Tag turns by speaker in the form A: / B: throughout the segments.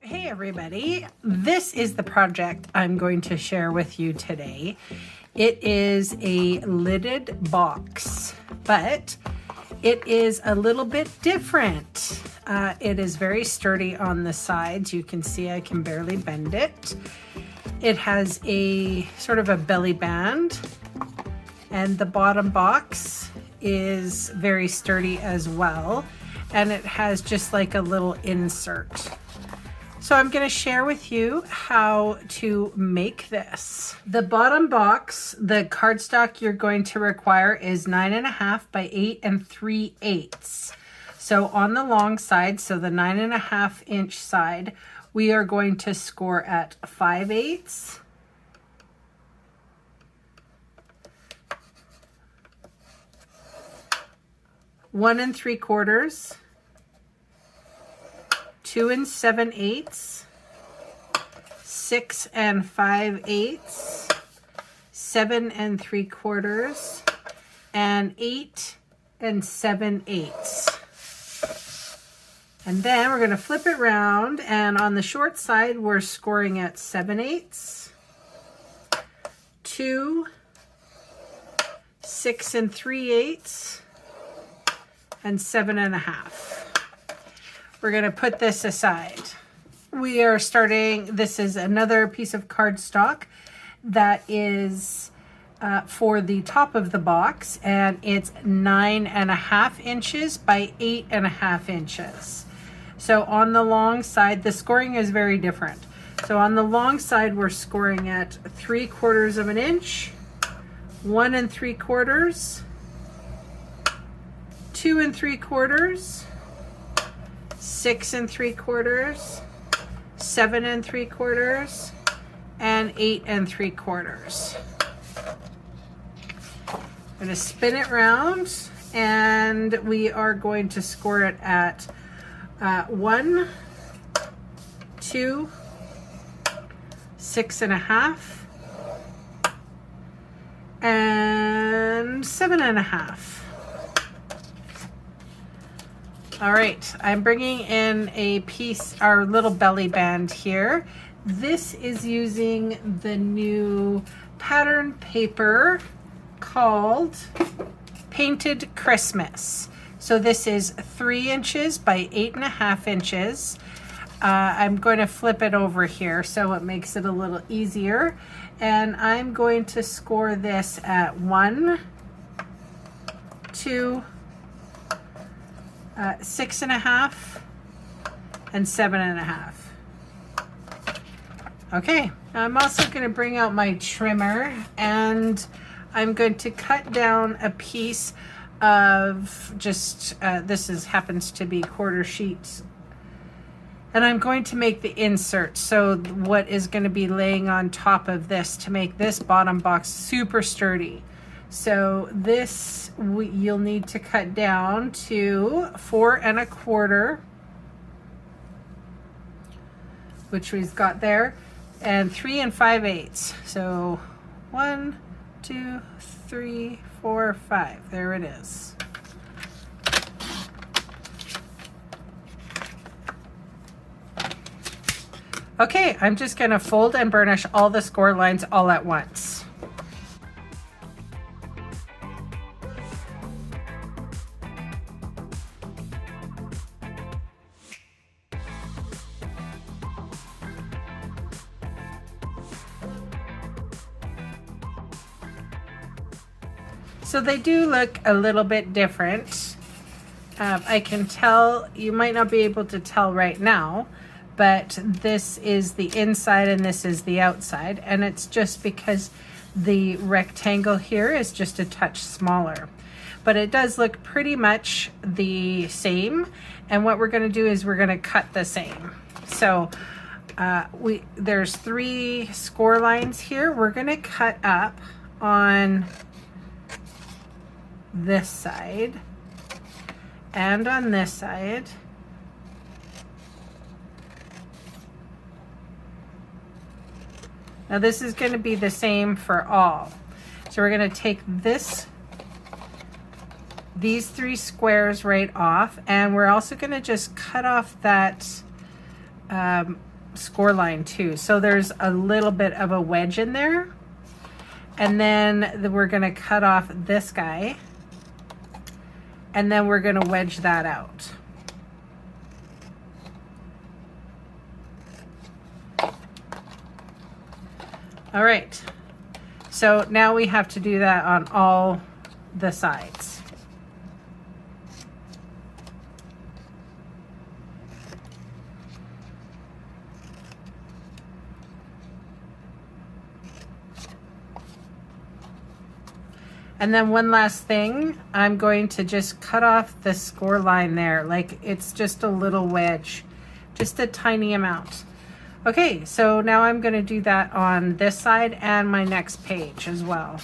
A: Hey everybody, this is the project I'm going to share with you today. It is a lidded box, but it is a little bit different. It is very sturdy on the sides. You can see I can barely bend it. It has a sort of a belly band, and the bottom box is very sturdy as well. And it has just like a little insert. So I'm going to share with you how to make this. The bottom box, the cardstock you're going to require is 9.5 by 8 3/8. So on the long side, so the 9.5 inch side, we are going to score at 5/8. 1 3/4, 2 7/8, 6 5/8, 7 3/4, and 8 7/8. And then we're going to flip it around, and on the short side we're scoring at 7/8, 2, 6 3/8, and 7.5. We're going to put this aside. We are starting, this is another piece of cardstock that is for the top of the box, and it's 9.5 inches by 8.5 inches. So on the long side, the scoring is very different. So on the long side, we're scoring at 3/4 of an inch, 1 3/4, 2 3/4, 6 3/4, 7 3/4, and 8 3/4. I'm going to spin it round, and we are going to score it at 1, 2, 6.5, and 7.5. All right, I'm bringing in a piece, our little belly band here. This is using the new pattern paper called Painted Christmas. So this is 3 inches by 8.5 inches. I'm going to flip it over here so it makes it a little easier. And I'm going to score this at 1, 2, 6.5, and 7.5. Okay, I'm also going to bring out my trimmer, and I'm going to cut down a piece of just, happens to be quarter sheets, and I'm going to make the insert. So what is going to be laying on top of this to make this bottom box super sturdy. So this you'll need to cut down to 4 1/4, which we've got there, and 3 5/8. So 1, 2, 3, 4, 5. There it is. Okay, I'm just going to fold and burnish all the score lines all at once. So they do look a little bit different. I can tell, you might not be able to tell right now, but this is the inside and this is the outside. And it's just because the rectangle here is just a touch smaller. But it does look pretty much the same. And what we're gonna do is we're gonna cut the same. So there's 3 score lines here. We're gonna cut up on this side and on this side. Now this is going to be the same for all. So we're going to take these 3 squares right off, and we're also going to just cut off that score line too. So there's a little bit of a wedge in there. And then we're gonna cut off this guy. And then we're gonna wedge that out. All right, so now we have to do that on all the sides. And then one last thing, I'm going to just cut off the score line there, like it's just a little wedge, just a tiny amount. Okay, so now I'm going to do that on this side and my next page as well.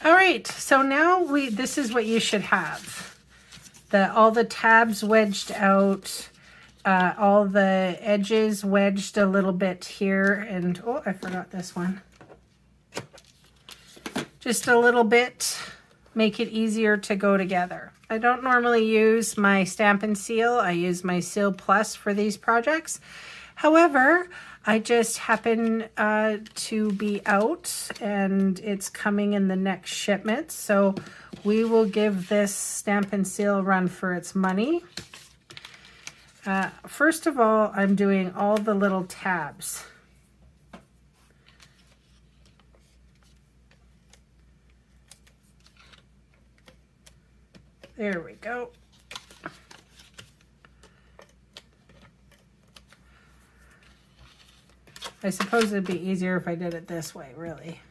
A: All right, so now this is what you should have. All the tabs wedged out, all the edges wedged a little bit here, and oh, I forgot this one. Just a little bit, make it easier to go together. I don't normally use my Stampin' Seal. I use my Seal Plus for these projects. However, I just happen to be out and it's coming in the next shipment. So we will give this Stampin' Seal a run for its money. First of all, I'm doing all the little tabs. There we go. I suppose it'd be easier if I did it this way, really.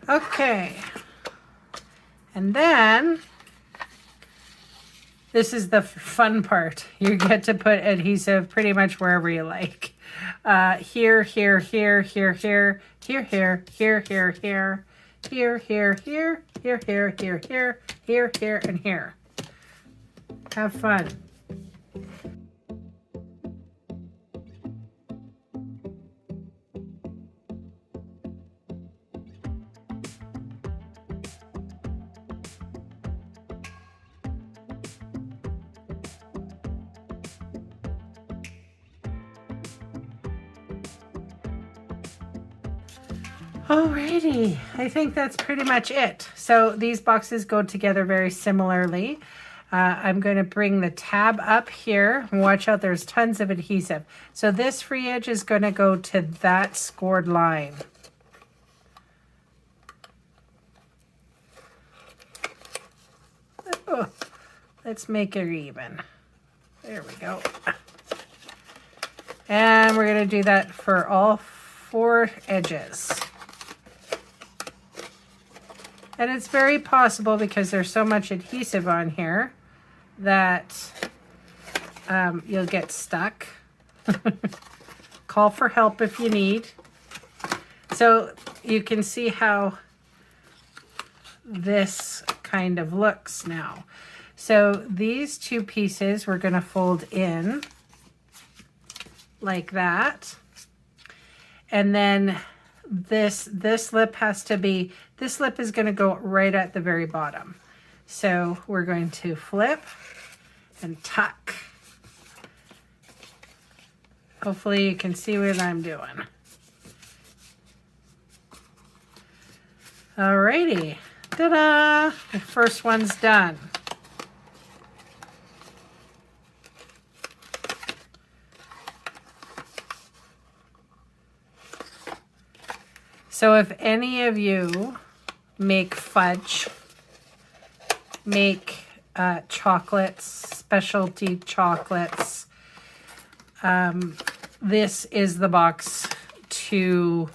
A: Okay. And then, this is the fun part. You get to put adhesive pretty much wherever you like. Here, here, here, here, here, here, here, here, here, here. Here, here, here, here, here, here, here, here, here, and here. Have fun. Alrighty, I think that's pretty much it. So these boxes go together very similarly. I'm going to bring the tab up here. Watch out, there's tons of adhesive. So this free edge is going to go to that scored line. Oh, let's make it even. There we go. And we're going to do that for all 4 edges. And it's very possible, because there's so much adhesive on here, that you'll get stuck. Call for help if you need. So you can see how this kind of looks now. So these 2 pieces we're going to fold in like that. And then this lip has to be, this lip is going to go right at the very bottom. So we're going to flip and tuck. Hopefully you can see what I'm doing. Alrighty, ta-da! The first one's done. So if any of you make fudge, make chocolates, specialty chocolates, this is the box to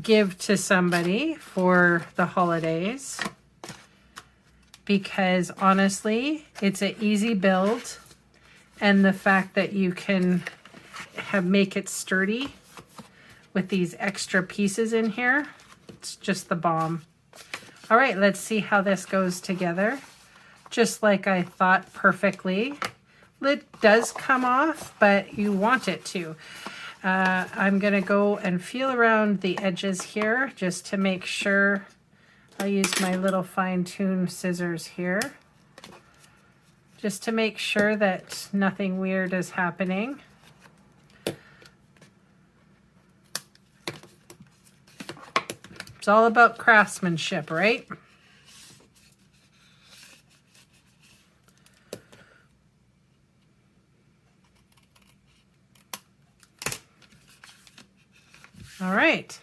A: give to somebody for the holidays, because honestly, it's an easy build, and the fact that you can make it sturdy with these extra pieces in here, it's just the bomb. All right, let's see how this goes together. Just like I thought, perfectly. It does come off, but you want it to. I'm gonna go and feel around the edges here just to make sure. I'll use my little fine-tuned scissors here just to make sure that nothing weird is happening. It's all about craftsmanship, right? All right.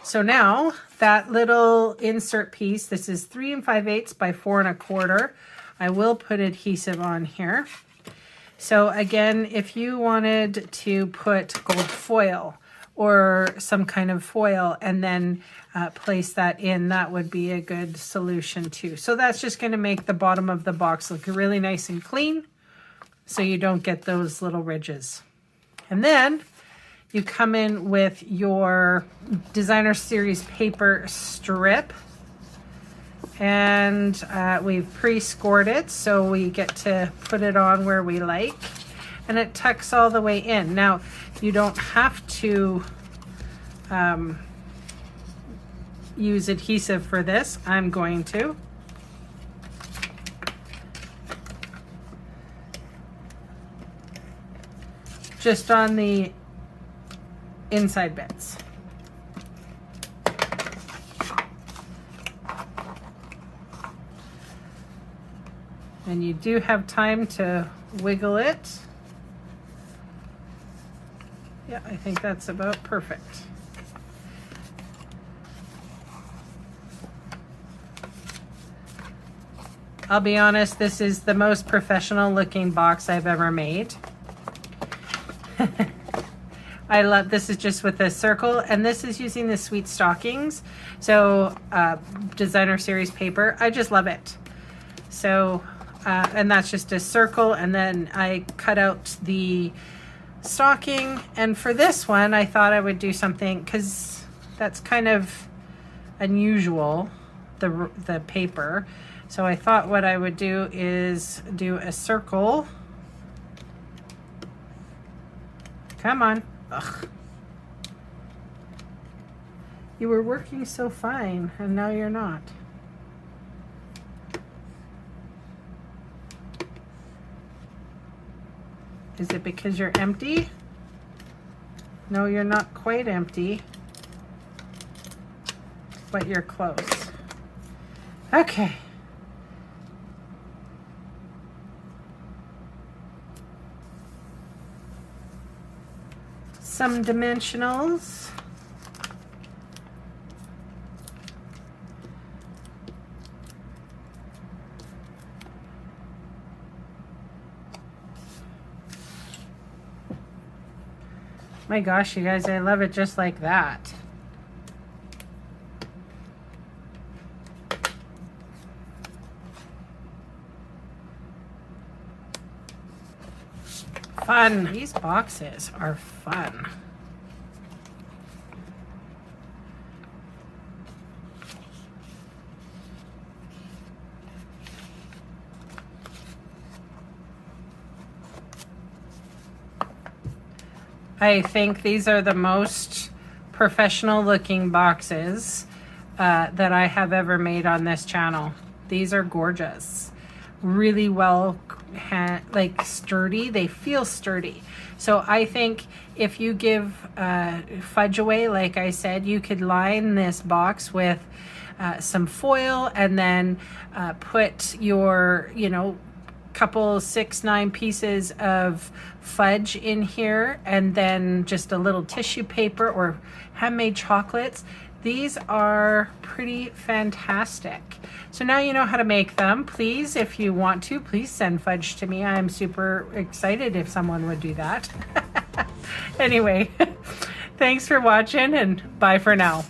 A: So now that little insert piece, this is 3 5/8 by 4 1/4. I will put adhesive on here. So again, if you wanted to put gold foil or some kind of foil and then place that in, that would be a good solution too. So that's just going to make the bottom of the box look really nice and clean so you don't get those little ridges. And then you come in with your designer series paper strip, and we've pre-scored it so we get to put it on where we like, and it tucks all the way in. Now you don't have to use adhesive for this. I'm going to. Just on the inside bits. And you do have time to wiggle it. Yeah, I think that's about perfect. I'll be honest, this is the most professional looking box I've ever made. I love, this is just with a circle, and this is using the Sweet Stockings. So designer series paper, I just love it. So, and that's just a circle, and then I cut out the stocking. And for this one, I thought I would do something, because that's kind of unusual, the paper. So I thought what I would do is do a circle. Come on. Ugh. You were working so fine, and now you're not. Is it because you're empty? No, you're not quite empty, but you're close. Okay. Some dimensionals. My gosh, you guys, I love it just like that. Fun. These boxes are fun. I think these are the most professional looking boxes that I have ever made on this channel. These are gorgeous. Really well, like sturdy. They feel sturdy. So I think if you give fudge away, like I said, you could line this box with some foil and then put your, you know, couple 6-9 pieces of fudge in here, and then just a little tissue paper or handmade chocolates. These are pretty fantastic. So now you know how to make them. Please, if you want to, please send fudge to me. I'm super excited if someone would do that. Anyway, thanks for watching, and bye for now.